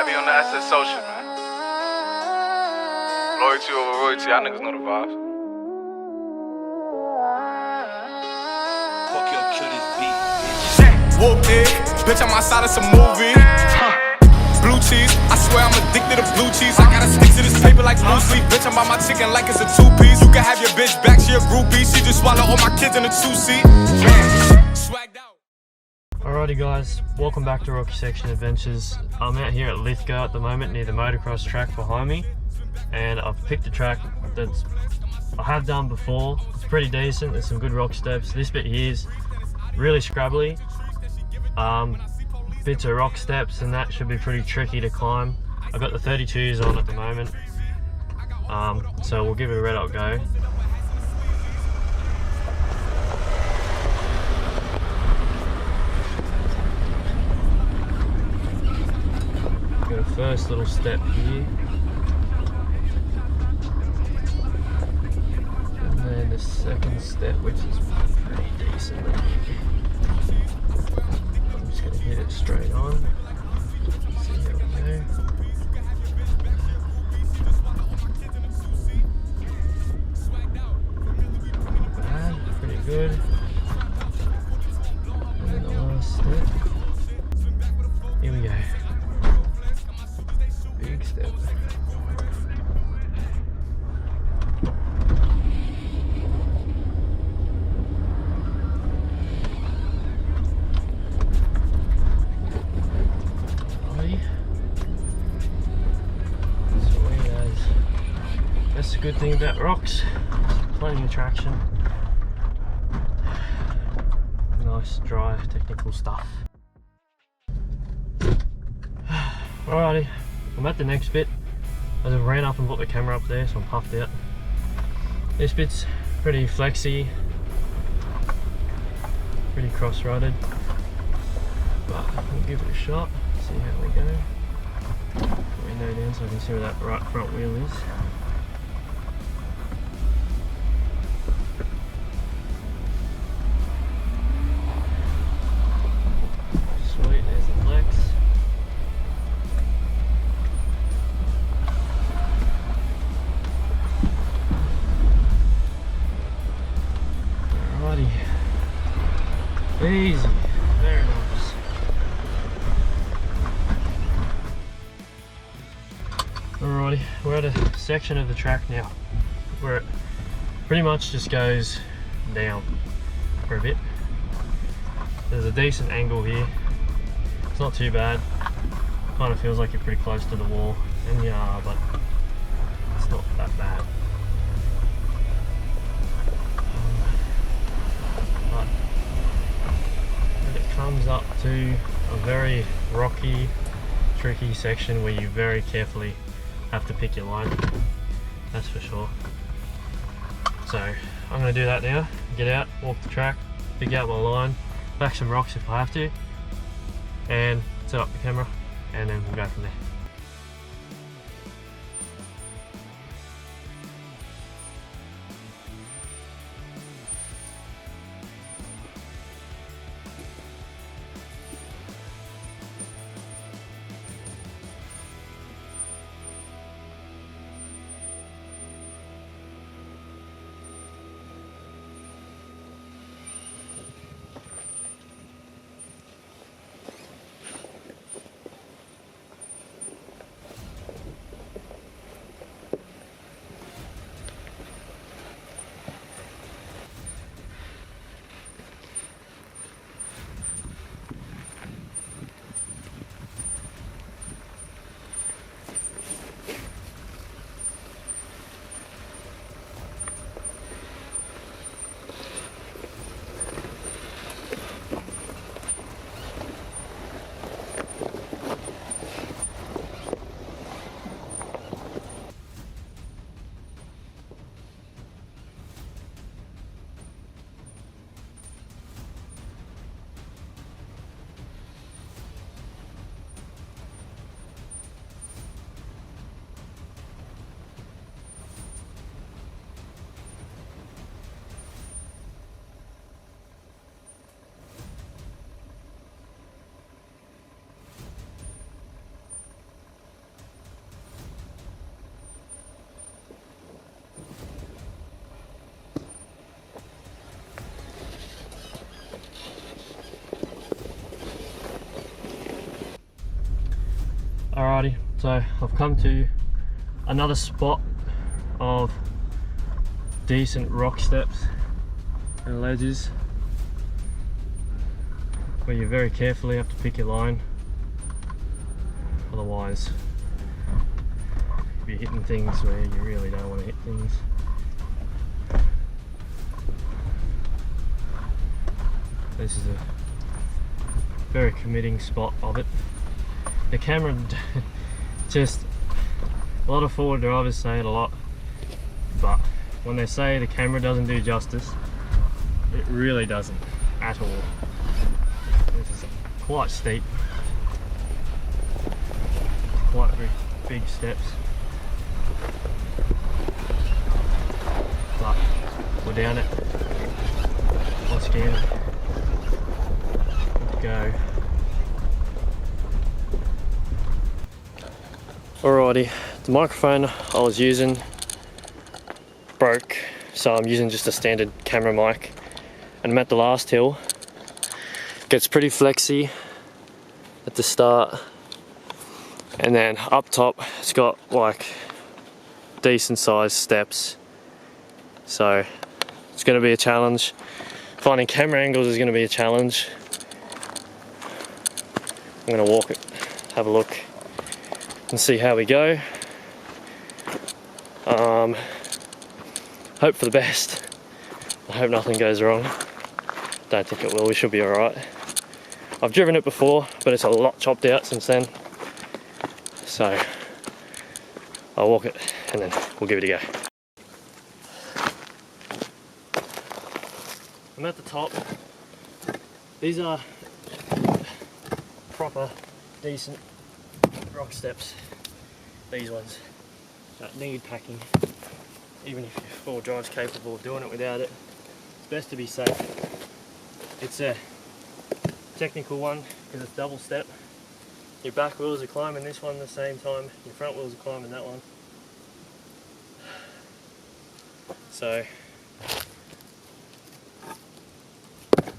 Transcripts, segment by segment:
Heavy on the SS social, man. Loyalty over royalty, y'all niggas know the vibes. Fuck your kill this beat. Whoop it, bitch, I'm outside of some movie. Blue cheese, I swear I'm addicted to blue cheese. I gotta stick to this paper like blue sleep. Bitch, I'm on my chicken like it's a two-piece. You can have your bitch back, she a groupie. She just swallow all my kids in a two-seat. Swagged out. Alrighty guys, welcome back to Rocky Section Adventures. I'm out here at Lithgow at the moment near the motocross track behind me, and I've picked a track that I have done before. It's pretty decent, there's some good rock steps. This bit here is really scrabbly. Bits of rock steps and that should be pretty tricky to climb. I've got the 32s on at the moment, so we'll give it a red hot go. Got a first little step here, and then the second step, which is pretty decent. I'm just gonna hit it straight on. See how we go. Not bad, pretty good. And then the last step. Here we go. Big step. That's the good thing about rocks. Plenty of traction. Nice, dry, technical stuff. Alrighty, I'm at the next bit. I just ran up and put the camera up there, so I'm puffed out. This bit's pretty flexy, pretty cross-rutted, but we'll give it a shot, see how we go. Put my window down so I can see where that right front wheel is. Sweet, there's the flex. Alrighty. Easy. Very nice. Alrighty, we're at a section of the track now where it pretty much just goes down for a bit. There's a decent angle here. It's not too bad. Kind of feels like you're pretty close to the wall, and you are, but it's not that bad. But when it comes up to a very rocky, tricky section where you very carefully have to pick your line, that's for sure. So I'm going to do that now. Get out, walk the track, pick out my line, back some rocks if I have to, and set up the camera, and then we'll go from there. Alrighty, so I've come to another spot of decent rock steps and ledges where you very carefully have to pick your line, otherwise you're hitting things where you really don't want to hit things. This is a very committing spot of it. The camera, just a lot of forward drivers say it a lot, but when they say the camera doesn't do justice, it really doesn't at all. This is quite steep, quite big steps, but we're down it. Once again, good to go. Alrighty, the microphone I was using broke, so I'm using just a standard camera mic, and I'm at the last hill. Gets pretty flexy at the start, and then up top it's got like decent sized steps, so it's going to be a challenge. Finding camera angles is going to be a challenge. I'm going to walk it, have a look and see how we go. Hope for the best. I hope nothing goes wrong. Don't think it will, we should be alright. I've driven it before, but it's a lot chopped out since then. So I'll walk it and then we'll give it a go. I'm at the top. These are proper, decent rock steps. These ones that need packing, even if your four drive's capable of doing it without it. It's best to be safe. It's a technical one because it's double step. Your back wheels are climbing this one at the same time, your front wheels are climbing that one. So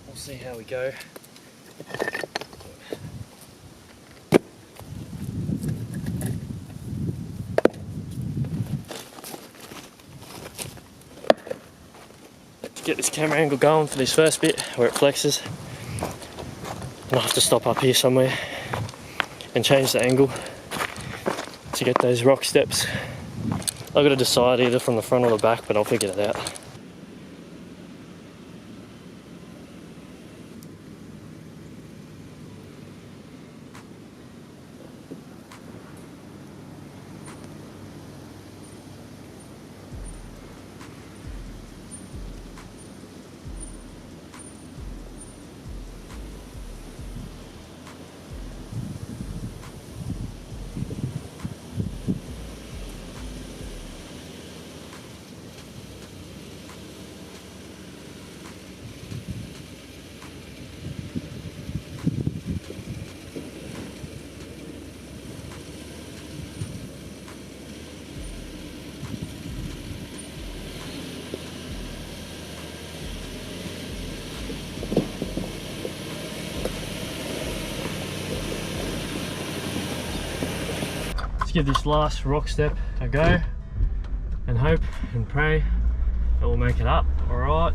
we'll see how we go. Get this camera angle going for this first bit where it flexes, and I'll have to stop up here somewhere and change the angle to get those rock steps. I've got to decide either from the front or the back, but I'll figure it out. Give this last rock step a go and hope and pray that we'll make it up. Alright,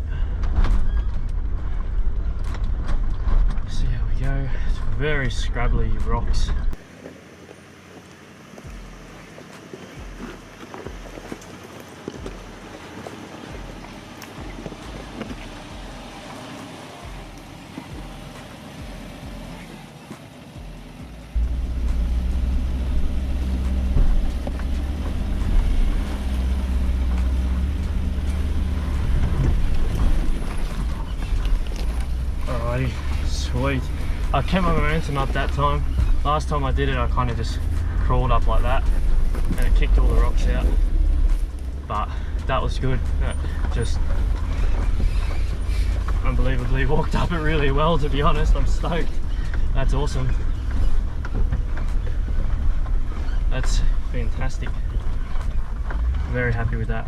see how we go. It's very scrabbly rocks. Sweet. I kept my momentum up that time. Last time I did it, I kind of just crawled up like that and it kicked all the rocks out. But that was good. That just unbelievably walked up it really well, to be honest. I'm stoked. That's awesome. That's fantastic. Very happy with that.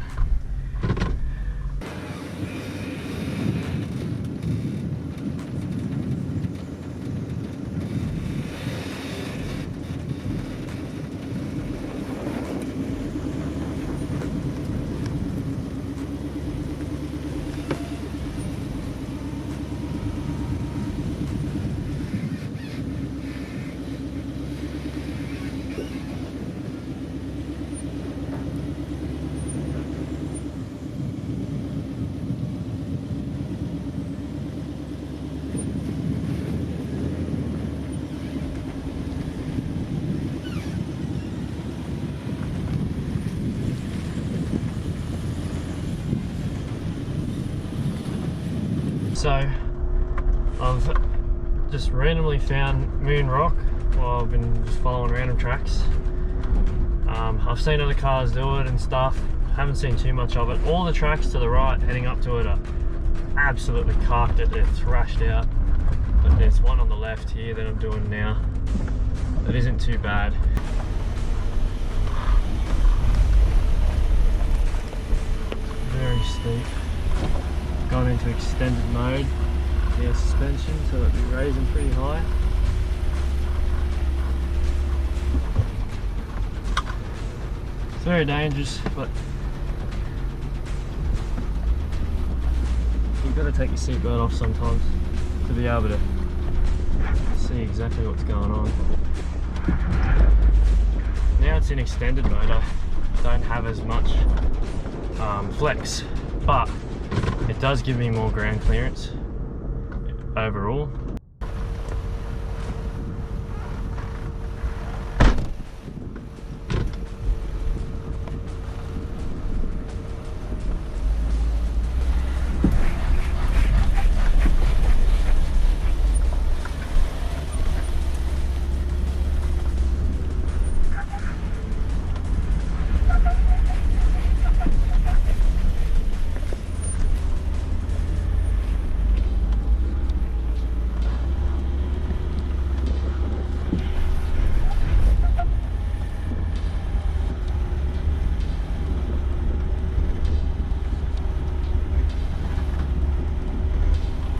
So I've just randomly found Moon Rock while I've been just following random tracks. I've seen other cars do it and stuff. Haven't seen too much of it. All the tracks to the right heading up to it are absolutely carked it. They're thrashed out. But there's one on the left here that I'm doing now. That isn't too bad. Very steep. Gone into extended mode. Now suspension, so it'll be raising pretty high. It's very dangerous, but you've got to take your seatbelt off sometimes to be able to see exactly what's going on. Now it's in extended mode. I don't have as much flex, but it does give me more ground clearance overall.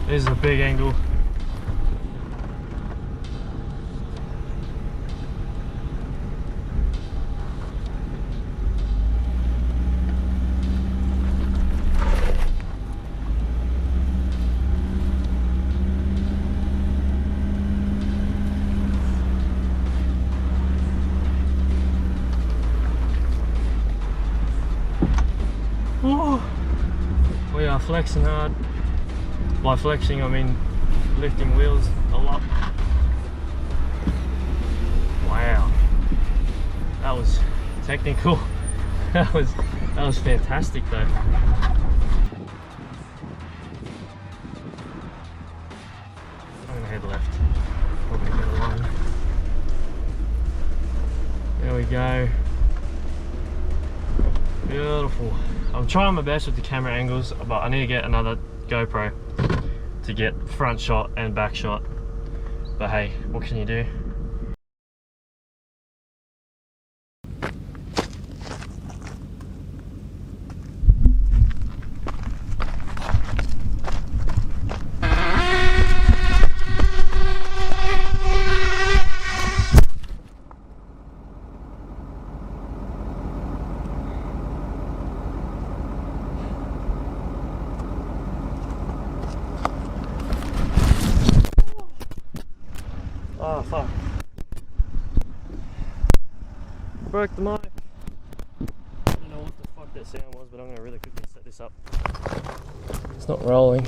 This is a big angle. Ooh. We are flexing hard. By flexing, I mean lifting wheels a lot. Wow, that was technical. that was fantastic though. I'm gonna head left. Probably get along. There we go. Beautiful. I'm trying my best with the camera angles, but I need to get another GoPro to get front shot and back shot, but hey, what can you do? Oh fuck. Broke the mic. I don't know what the fuck that sound was, but I'm gonna really quickly set this up. It's not rolling.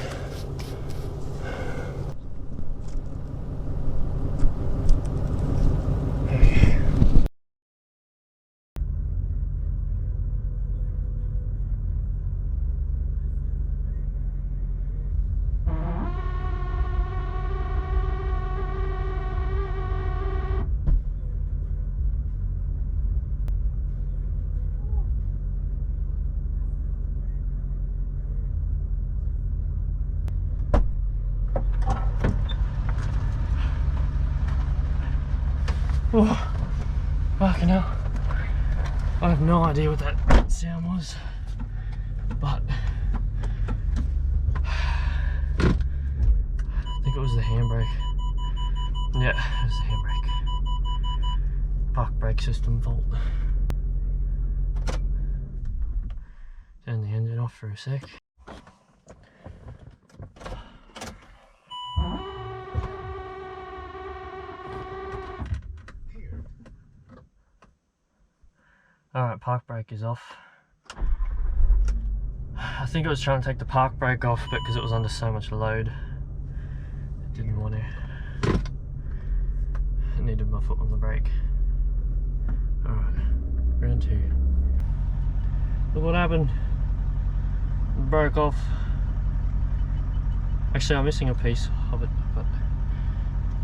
Oh, fucking hell. I have no idea what that sound was, but I think it was the handbrake. Yeah, it was the handbrake. Park brake system fault. Turn the engine off for a sec. Alright, park brake is off. I think it was trying to take the park brake off, but because it was under so much load, it didn't want to. It needed my foot on the brake. Alright, round two. Look what happened. It broke off. Actually, I'm missing a piece of it, but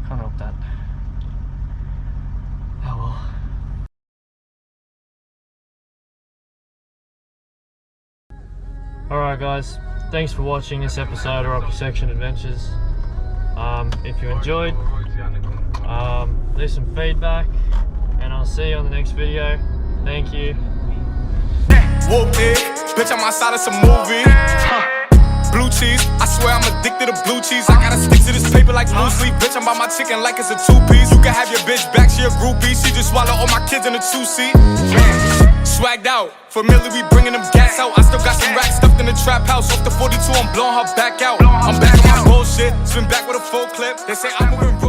can't help that. Oh well. Alright guys, thanks for watching this episode of Rocky Section Adventures. If you enjoyed, leave some feedback, and I'll see you on the next video. Thank you. Whoop it, bitch, I'm outside of some movie. Blue cheese, I swear I'm addicted to blue cheese. I gotta stick to this paper like blue sleep. Bitch, I'm by my chicken like it's a two-piece. You can have your bitch back, she a groupie. She just swallow all my kids in a two-seat. Swagged out, familiar, we bringing them gas out. I still got some racks stuffed in the trap house. Off the 42, I'm blowing her back out. I'm back on my bullshit, spin back with a full clip. They say I'm moving